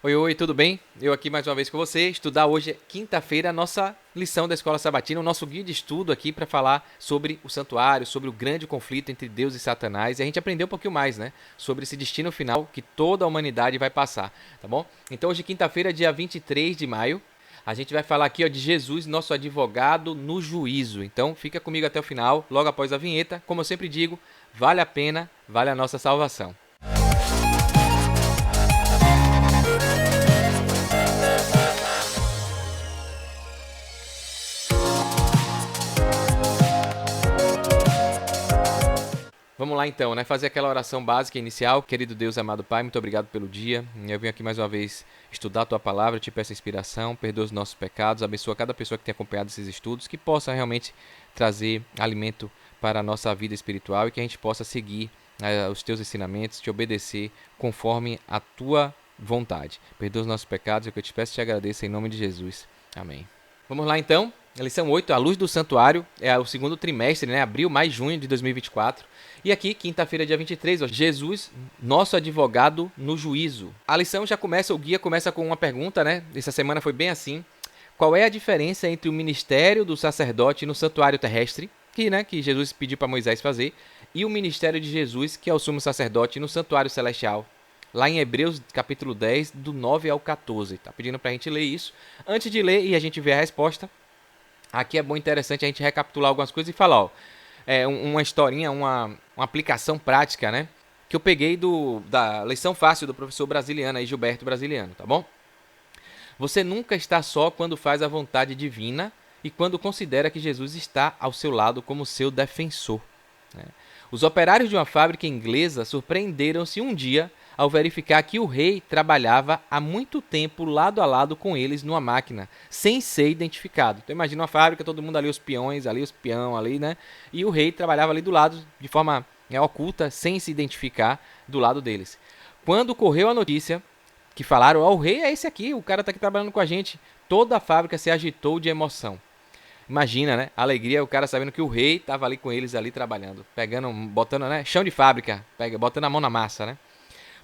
Oi, oi, tudo bem? Eu aqui mais uma vez com você. Estudar hoje, quinta-feira, a nossa lição da Escola Sabatina, o nosso guia de estudo aqui para falar sobre o santuário, sobre o grande conflito entre Deus e Satanás. E a gente aprendeu um pouquinho mais, né? Sobre esse destino final que toda a humanidade vai passar, tá bom? Então, hoje, quinta-feira, dia 23 de maio, a gente vai falar aqui ó, de Jesus, nosso advogado no juízo. Então, fica comigo até o final, logo após a vinheta. Como eu sempre digo, vale a pena, vale a nossa salvação. Vamos lá então, né? Fazer aquela oração básica inicial. Querido Deus, amado Pai, muito obrigado pelo dia. Eu venho aqui mais uma vez estudar a Tua palavra, te peço inspiração, perdoa os nossos pecados, abençoa cada pessoa que tem acompanhado esses estudos, que possa realmente trazer alimento para a nossa vida espiritual e que a gente possa seguir os Teus ensinamentos, te obedecer conforme a Tua vontade. Perdoa os nossos pecados, é o que eu te peço e te agradeço em nome de Jesus. Amém. Vamos lá então. Lição 8, a luz do santuário, é o segundo trimestre, né? Abril mais junho de 2024. E aqui, quinta-feira, dia 23, ó, Jesus, nosso advogado no juízo. A lição já começa, o guia começa com uma pergunta, né? Essa semana foi bem assim. Qual é a diferença entre o ministério do sacerdote no santuário terrestre, que Jesus pediu para Moisés fazer, e o ministério de Jesus, que é o sumo sacerdote no santuário celestial? Lá em Hebreus, capítulo 10, do 9 ao 14. Tá pedindo para a gente ler isso. Antes de ler e a gente ver a resposta, aqui é bom interessante a gente recapitular algumas coisas e falar, ó, uma historinha, uma aplicação prática, né? Que eu peguei da lição fácil do professor brasiliano, aí, Gilberto Brasiliano, tá bom? Você nunca está só quando faz a vontade divina e quando considera que Jesus está ao seu lado como seu defensor, né? Os operários de uma fábrica inglesa surpreenderam-se um dia ao verificar que o rei trabalhava há muito tempo lado a lado com eles numa máquina, sem ser identificado. Então imagina uma fábrica, todo mundo ali, os peões ali, os peão ali, né? E o rei trabalhava ali do lado, de forma oculta, sem se identificar, do lado deles. Quando correu a notícia que falaram, ó, o rei é esse aqui, o cara tá aqui trabalhando com a gente, toda a fábrica se agitou de emoção. Imagina, né? A alegria, o cara sabendo que o rei estava ali com eles ali trabalhando, pegando, botando, né? Chão de fábrica, botando a mão na massa, né?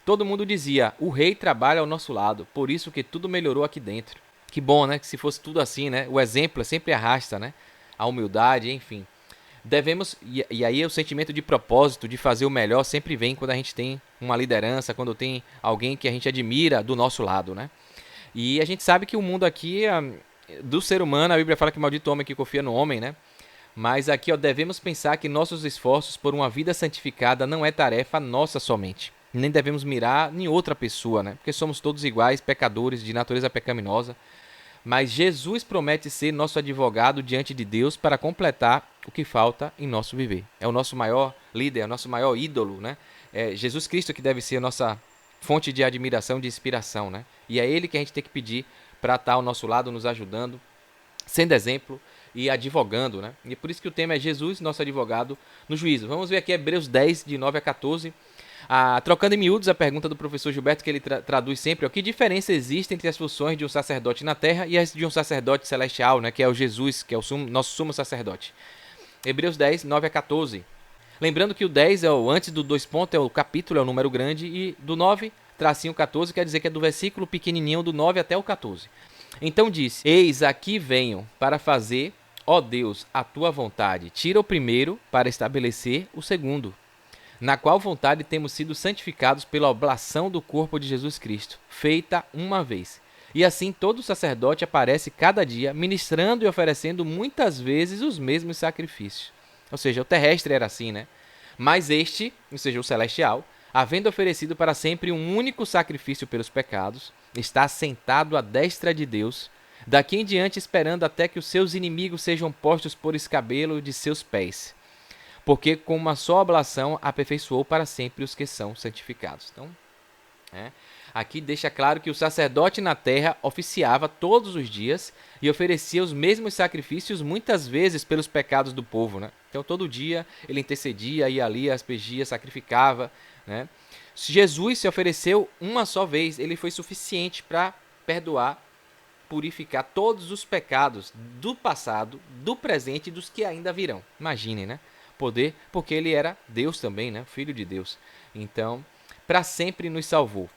Todo mundo dizia: "O rei trabalha ao nosso lado, por isso que tudo melhorou aqui dentro". Que bom, né? Que se fosse tudo assim, né? O exemplo sempre arrasta, né? A humildade, enfim. Devemos e aí o sentimento de propósito, de fazer o melhor sempre vem quando a gente tem uma liderança, quando tem alguém que a gente admira do nosso lado, né? E a gente sabe que o mundo aqui do ser humano, a Bíblia fala que maldito o homem que confia no homem, né? Mas aqui, ó, devemos pensar que nossos esforços por uma vida santificada não é tarefa nossa somente. Nem devemos mirar em outra pessoa, né? Porque somos todos iguais, pecadores de natureza pecaminosa. Mas Jesus promete ser nosso advogado diante de Deus para completar o que falta em nosso viver. É o nosso maior líder, é o nosso maior ídolo, né? É Jesus Cristo que deve ser a nossa fonte de admiração, de inspiração, né? E é Ele que a gente tem que pedir para estar ao nosso lado, nos ajudando, sendo exemplo e advogando, né? E por isso que o tema é Jesus, nosso advogado no juízo. Vamos ver aqui Hebreus 10, de 9 a 14. Trocando em miúdos a pergunta do professor Gilberto, que ele traduz sempre, ó, que diferença existe entre as funções de um sacerdote na terra e as de um sacerdote celestial, né, que é o Jesus, que é o nosso sumo sacerdote. Hebreus 10, 9 a 14. Lembrando que o 10 é o antes do dois pontos, é o capítulo, é o número grande, e do 9, tracinho 14, quer dizer que é do versículo pequenininho do 9 até o 14. Então disse: Eis aqui venho para fazer, ó Deus, a tua vontade. Tira o primeiro para estabelecer o segundo, na qual vontade temos sido santificados pela oblação do corpo de Jesus Cristo, feita uma vez. E assim todo sacerdote aparece cada dia, ministrando e oferecendo muitas vezes os mesmos sacrifícios. Ou seja, o terrestre era assim, né? Mas este, ou seja, o celestial, havendo oferecido para sempre um único sacrifício pelos pecados, está sentado à destra de Deus, daqui em diante esperando até que os seus inimigos sejam postos por escabelo de seus pés, porque com uma só oblação aperfeiçoou para sempre os que são santificados. Então, aqui deixa claro que o sacerdote na terra oficiava todos os dias e oferecia os mesmos sacrifícios muitas vezes pelos pecados do povo, né? Então todo dia ele intercedia, ia ali, aspergia, sacrificava, né? Jesus se ofereceu uma só vez, ele foi suficiente para perdoar, purificar todos os pecados do passado, do presente e dos que ainda virão. Imaginem, né? Poder, porque ele era Deus também, né? Filho de Deus. Então, para sempre nos salvou.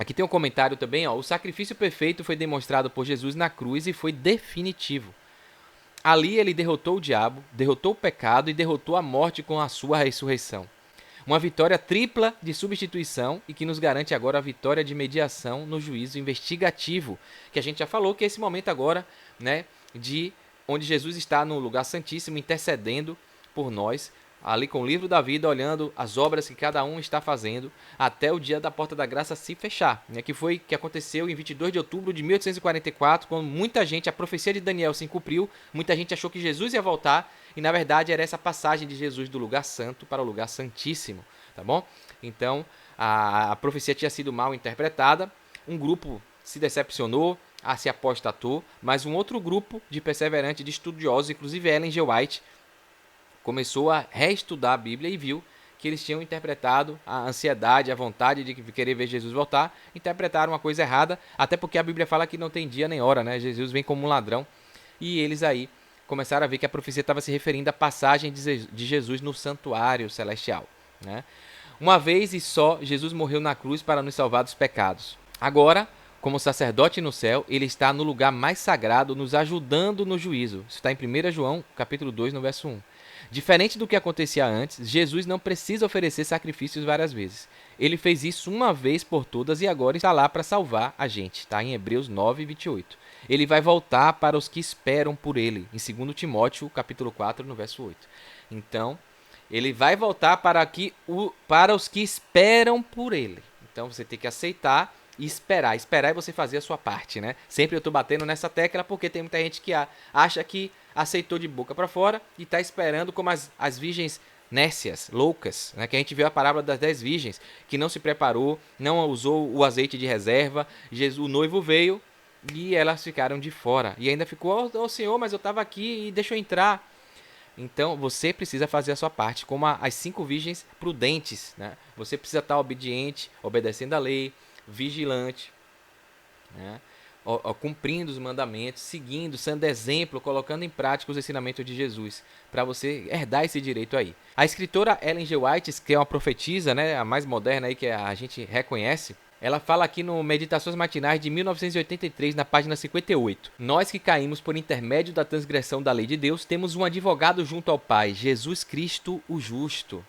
Aqui tem um comentário também, ó. O sacrifício perfeito foi demonstrado por Jesus na cruz e foi definitivo. Ali ele derrotou o diabo, derrotou o pecado e derrotou a morte com a sua ressurreição. Uma vitória tripla de substituição e que nos garante agora a vitória de mediação no juízo investigativo, que a gente já falou que é esse momento agora, né, de onde Jesus está no lugar santíssimo intercedendo por nós, ali com o livro da vida, olhando as obras que cada um está fazendo, até o dia da porta da graça se fechar, né, que aconteceu em 22 de outubro de 1844, quando muita gente, a profecia de Daniel se cumpriu, muita gente achou que Jesus ia voltar, e na verdade era essa passagem de Jesus do lugar santo para o lugar santíssimo, tá bom? Então, a profecia tinha sido mal interpretada, um grupo se decepcionou, se apostatou, mas um outro grupo de perseverantes, de estudiosos, inclusive Ellen G. White, começou a reestudar a Bíblia e viu que eles tinham interpretado a ansiedade, a vontade de querer ver Jesus voltar, interpretaram uma coisa errada, até porque a Bíblia fala que não tem dia nem hora, né? Jesus vem como um ladrão, e eles aí começaram a ver que a profecia estava se referindo à passagem de Jesus no santuário celestial, né? Uma vez e só, Jesus morreu na cruz para nos salvar dos pecados. Agora, como sacerdote no céu, ele está no lugar mais sagrado, nos ajudando no juízo. Isso está em 1 João, capítulo 2, no verso 1. Diferente do que acontecia antes, Jesus não precisa oferecer sacrifícios várias vezes. Ele fez isso uma vez por todas e agora está lá para salvar a gente. Está em Hebreus 9, 28. Ele vai voltar para os que esperam por ele, em 2 Timóteo, capítulo 4, no verso 8. Então, ele vai voltar para os que esperam por ele. Então, você tem que aceitar e esperar. Esperar é você fazer a sua parte, né? Sempre eu estou batendo nessa tecla porque tem muita gente que acha que aceitou de boca para fora e está esperando como as virgens nécias, loucas, né? Que a gente viu a parábola das 10 virgens, que não se preparou, não usou o azeite de reserva, o noivo veio e elas ficaram de fora. E ainda ficou, Senhor, mas eu estava aqui e deixa eu entrar. Então, você precisa fazer a sua parte, como as 5 virgens prudentes, né? Você precisa estar obediente, obedecendo a lei, vigilante, né? Cumprindo os mandamentos, seguindo, sendo exemplo, colocando em prática os ensinamentos de Jesus, para você herdar esse direito aí. A escritora Ellen G. White, que é uma profetisa, né, a mais moderna aí que a gente reconhece, ela fala aqui no Meditações Matinais de 1983, na página 58. Nós que caímos por intermédio da transgressão da lei de Deus, temos um advogado junto ao Pai, Jesus Cristo, o justo.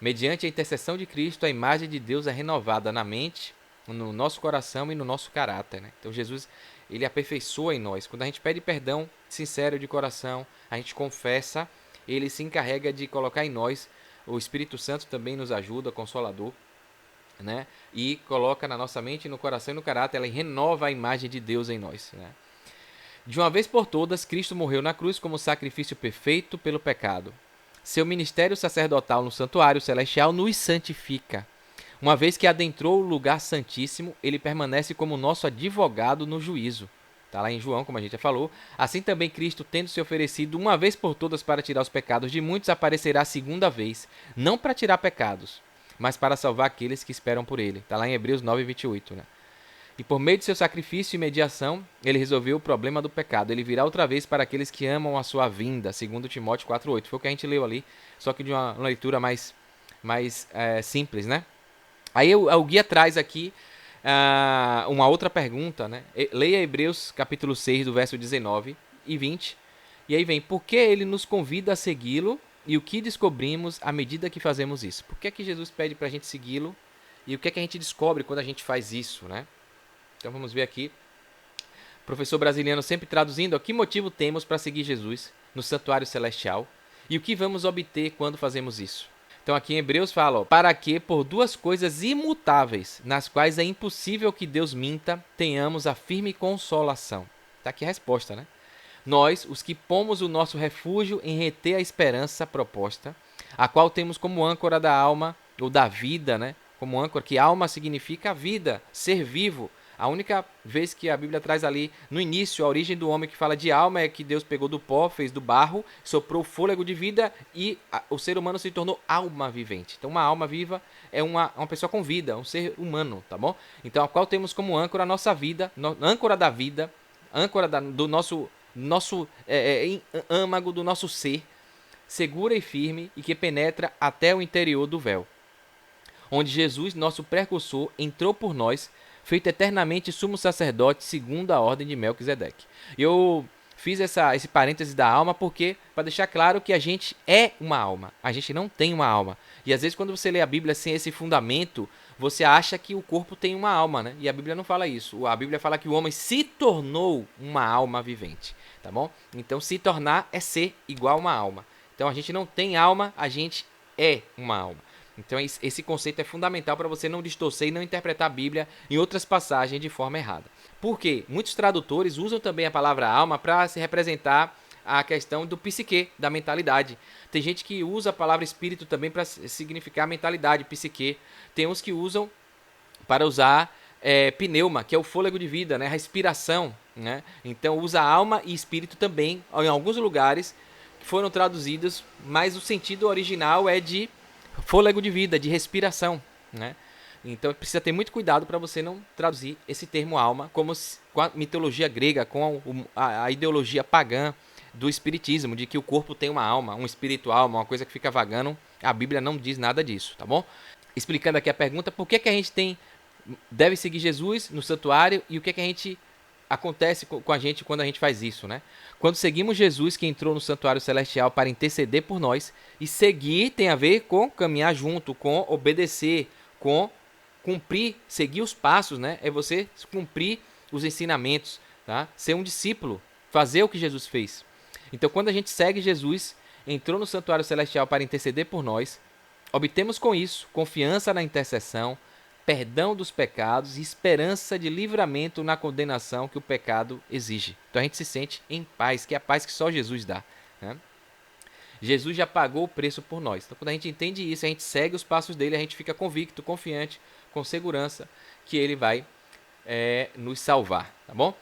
Mediante a intercessão de Cristo, a imagem de Deus é renovada na mente, no nosso coração e no nosso caráter, né? Então Jesus, ele aperfeiçoa em nós. Quando a gente pede perdão sincero de coração, a gente confessa, ele se encarrega de colocar em nós, o Espírito Santo também nos ajuda, consolador, né? E coloca na nossa mente, no coração e no caráter, ela renova a imagem de Deus em nós, né? De uma vez por todas, Cristo morreu na cruz como sacrifício perfeito pelo pecado. Seu ministério sacerdotal no santuário celestial nos santifica. Uma vez que adentrou o lugar santíssimo, ele permanece como nosso advogado no juízo. Está lá em João, como a gente já falou. Assim também Cristo, tendo se oferecido uma vez por todas para tirar os pecados de muitos, aparecerá a segunda vez, não para tirar pecados, mas para salvar aqueles que esperam por ele. Está lá em Hebreus 9, 28. Né? E por meio de seu sacrifício e mediação, ele resolveu o problema do pecado. Ele virá outra vez para aqueles que amam a sua vinda, segundo Timóteo 4,8. Foi o que a gente leu ali, só que de uma leitura mais simples, né? Aí o guia traz aqui uma outra pergunta, né? Leia Hebreus capítulo 6, do verso 19 e 20. E aí vem, por que ele nos convida a segui-lo e o que descobrimos à medida que fazemos isso? Por que é que Jesus pede para a gente segui-lo e o que é que a gente descobre quando a gente faz isso, né? Então vamos ver aqui. Professor brasileiro sempre traduzindo, ó, que motivo temos para seguir Jesus no santuário celestial e o que vamos obter quando fazemos isso? Então aqui em Hebreus fala, ó, para que por 2 coisas imutáveis, nas quais é impossível que Deus minta, tenhamos a firme consolação. Está aqui a resposta, né? Nós, os que pomos o nosso refúgio em reter a esperança proposta, a qual temos como âncora da alma, ou da vida, né? Como âncora, que alma significa a vida, ser vivo. A única vez que a Bíblia traz ali, no início, a origem do homem que fala de alma é que Deus pegou do pó, fez do barro, soprou o fôlego de vida e o ser humano se tornou alma vivente. Então, uma alma viva é uma pessoa com vida, um ser humano, tá bom? Então, a qual temos como âncora a nossa vida, âncora da vida, âncora do nosso âmago, do nosso ser, segura e firme e que penetra até o interior do véu. Onde Jesus, nosso precursor, entrou por nós feito eternamente sumo sacerdote segundo a ordem de Melquisedeque. Eu fiz esse parêntese da alma porque para deixar claro que a gente é uma alma, a gente não tem uma alma. E às vezes quando você lê a Bíblia sem esse fundamento, você acha que o corpo tem uma alma, né? E a Bíblia não fala isso. A Bíblia fala que o homem se tornou uma alma vivente, tá bom? Então se tornar é ser igual a uma alma. Então a gente não tem alma, a gente é uma alma. Então esse conceito é fundamental para você não distorcer e não interpretar a Bíblia em outras passagens de forma errada. Por quê? Muitos tradutores usam também a palavra alma para se representar a questão do psique, da mentalidade. Tem gente que usa a palavra espírito também para significar mentalidade, psique. Tem uns que usam para usar pneuma, que é o fôlego de vida, né? Respiração, né? Então usa alma e espírito também, em alguns lugares foram traduzidos, mas o sentido original é de fôlego de vida, de respiração, né? Então precisa ter muito cuidado para você não traduzir esse termo alma como com a mitologia grega, com a ideologia pagã do espiritismo, de que o corpo tem uma alma, um espírito alma, uma coisa que fica vagando. A Bíblia não diz nada disso, tá bom? Explicando aqui a pergunta, por que a gente deve seguir Jesus no santuário e o que a gente acontece com a gente quando a gente faz isso, né? Quando seguimos Jesus, que entrou no santuário celestial para interceder por nós, e seguir tem a ver com caminhar junto, com obedecer, com cumprir, seguir os passos, né? É você cumprir os ensinamentos, tá? Ser um discípulo, fazer o que Jesus fez. Então, quando a gente segue Jesus, entrou no santuário celestial para interceder por nós, obtemos com isso confiança na intercessão, perdão dos pecados e esperança de livramento na condenação que o pecado exige. Então a gente se sente em paz, que é a paz que só Jesus dá, né? Jesus já pagou o preço por nós. Então quando a gente entende isso, a gente segue os passos dele, a gente fica convicto, confiante, com segurança que ele vai nos salvar, tá bom?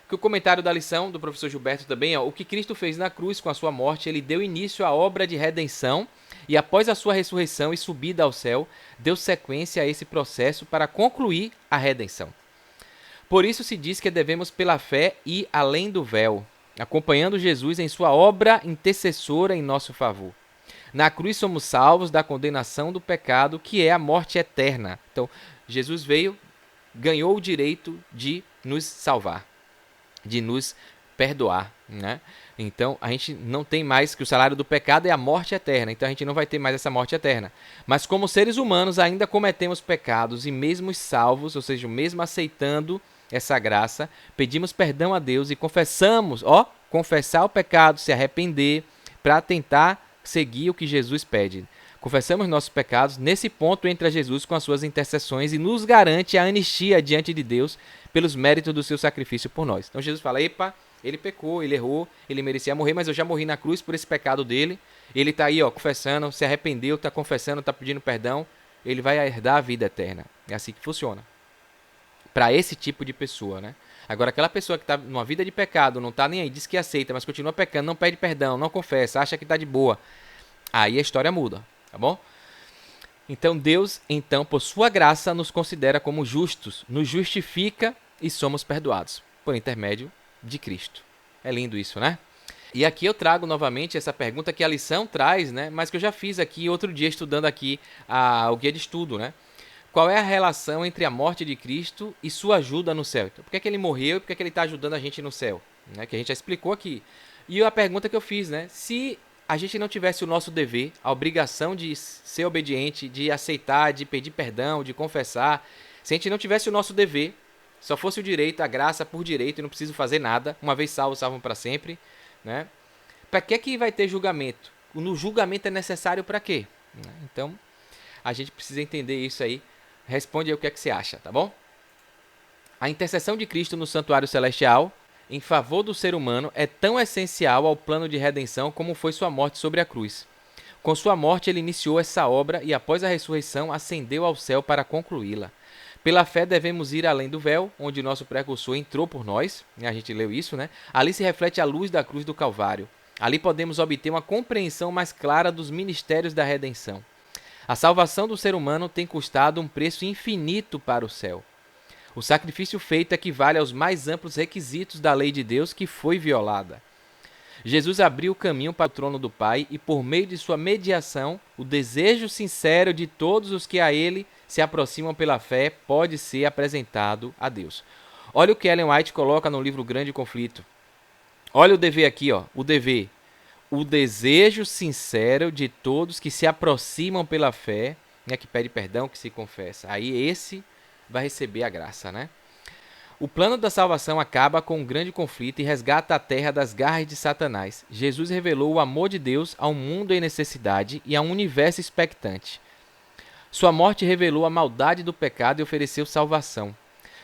Que o comentário da lição do professor Gilberto também, o que Cristo fez na cruz com a sua morte, ele deu início à obra de redenção e após a sua ressurreição e subida ao céu, deu sequência a esse processo para concluir a redenção. Por isso se diz que devemos pela fé ir além do véu, acompanhando Jesus em sua obra intercessora em nosso favor. Na cruz somos salvos da condenação do pecado, que é a morte eterna. Então, Jesus veio, ganhou o direito de nos salvar, de nos perdoar, né? Então, a gente não tem mais, que o salário do pecado é a morte eterna, então a gente não vai ter mais essa morte eterna. Mas como seres humanos ainda cometemos pecados e mesmo salvos, ou seja, mesmo aceitando essa graça, pedimos perdão a Deus e confessamos, confessar o pecado, se arrepender, para tentar seguir o que Jesus pede. Confessamos nossos pecados, nesse ponto entra Jesus com as suas intercessões e nos garante a anistia diante de Deus pelos méritos do seu sacrifício por nós. Então Jesus fala, epa, ele pecou, ele errou, ele merecia morrer, mas eu já morri na cruz por esse pecado dele. Ele está aí, confessando, se arrependeu, está confessando, está pedindo perdão, ele vai herdar a vida eterna. É assim que funciona. Para esse tipo de pessoa, né? Agora, aquela pessoa que está numa vida de pecado, não está nem aí, diz que aceita, mas continua pecando, não pede perdão, não confessa, acha que está de boa, aí a história muda, tá bom? Então Deus, por sua graça, nos considera como justos, nos justifica e somos perdoados, por intermédio de Cristo. É lindo isso, né? E aqui eu trago novamente essa pergunta que a lição traz, né? Mas que eu já fiz aqui outro dia estudando aqui o guia de estudo, né? Qual é a relação entre a morte de Cristo e sua ajuda no céu? Então, por que ele morreu e por que ele está ajudando a gente no céu? Né? Que a gente já explicou aqui. E a pergunta que eu fiz, né? Se a gente não tivesse o nosso dever, a obrigação de ser obediente, de aceitar, de pedir perdão, de confessar, se a gente não tivesse o nosso dever, só fosse o direito, a graça por direito e não preciso fazer nada, uma vez salvo, salvo para sempre, né? Para que vai ter julgamento? No julgamento é necessário para quê? Então, a gente precisa entender isso aí. Responde aí o que é que você acha, tá bom? A intercessão de Cristo no santuário celestial em favor do ser humano é tão essencial ao plano de redenção como foi sua morte sobre a cruz. Com sua morte, ele iniciou essa obra e, após a ressurreição, ascendeu ao céu para concluí-la. Pela fé, devemos ir além do véu, onde nosso precursor entrou por nós. A gente leu isso, né? Ali se reflete a luz da cruz do Calvário. Ali podemos obter uma compreensão mais clara dos ministérios da redenção. A salvação do ser humano tem custado um preço infinito para o céu. O sacrifício feito equivale aos mais amplos requisitos da lei de Deus que foi violada. Jesus abriu o caminho para o trono do Pai e, por meio de sua mediação, o desejo sincero de todos os que a ele se aproximam pela fé pode ser apresentado a Deus. Olha o que Ellen White coloca no livro Grande Conflito. Olha o dever aqui, ó, o dever. O desejo sincero de todos que se aproximam pela fé, né, que pede perdão, que se confessa. Aí esse vai receber a graça, né? O plano da salvação acaba com um grande conflito e resgata a terra das garras de Satanás. Jesus revelou o amor de Deus a um mundo em necessidade e a um universo expectante. Sua morte revelou a maldade do pecado e ofereceu salvação.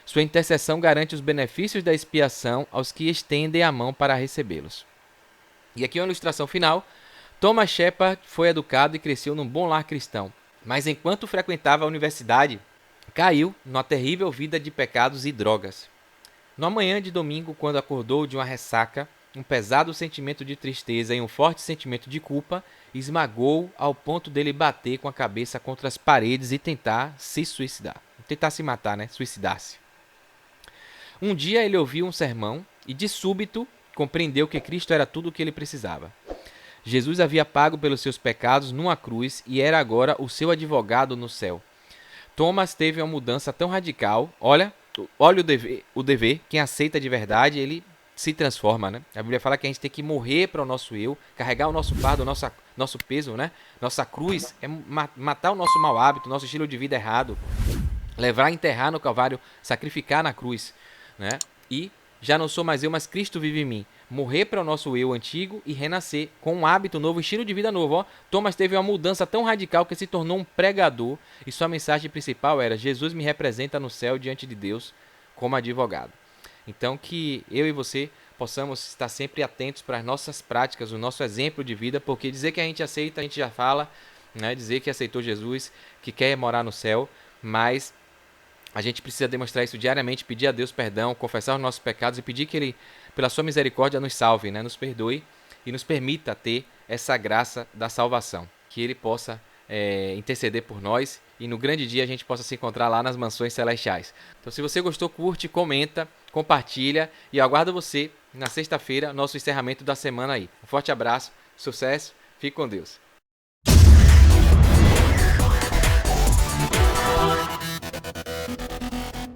Sua intercessão garante os benefícios da expiação aos que estendem a mão para recebê-los. E aqui uma ilustração final. Thomas Shepard foi educado e cresceu num bom lar cristão, mas enquanto frequentava a universidade, caiu numa terrível vida de pecados e drogas. Na manhã de domingo, quando acordou de uma ressaca, um pesado sentimento de tristeza e um forte sentimento de culpa esmagou ao ponto dele bater com a cabeça contra as paredes e tentar se suicidar. Tentar se matar, né? Suicidar-se. Um dia ele ouviu um sermão e, de súbito, compreendeu que Cristo era tudo o que ele precisava. Jesus havia pago pelos seus pecados numa cruz e era agora o seu advogado no céu. Thomas teve uma mudança tão radical. Olha o dever. Quem aceita de verdade, ele se transforma, né? A Bíblia fala que a gente tem que morrer para o nosso eu, carregar o nosso fardo, nosso peso, né? Nossa cruz é matar o nosso mau hábito, nosso estilo de vida errado, levar, enterrar no Calvário, sacrificar na cruz, né? E já não sou mais eu, mas Cristo vive em mim. Morrer para o nosso eu antigo e renascer com um hábito novo, um estilo de vida novo. Ó. Thomas teve uma mudança tão radical que se tornou um pregador e sua mensagem principal era: Jesus me representa no céu diante de Deus como advogado. Então que eu e você possamos estar sempre atentos para as nossas práticas, o nosso exemplo de vida, porque dizer que a gente aceita, a gente já fala, né? Dizer que aceitou Jesus, que quer morar no céu, mas a gente precisa demonstrar isso diariamente, pedir a Deus perdão, confessar os nossos pecados e pedir que Ele, pela sua misericórdia, nos salve, né? Nos perdoe e nos permita ter essa graça da salvação. Que Ele possa interceder por nós e no grande dia a gente possa se encontrar lá nas mansões celestiais. Então, se você gostou, curte, comenta, compartilha e eu aguardo você na sexta-feira, nosso encerramento da semana aí. Um forte abraço, sucesso, fique com Deus.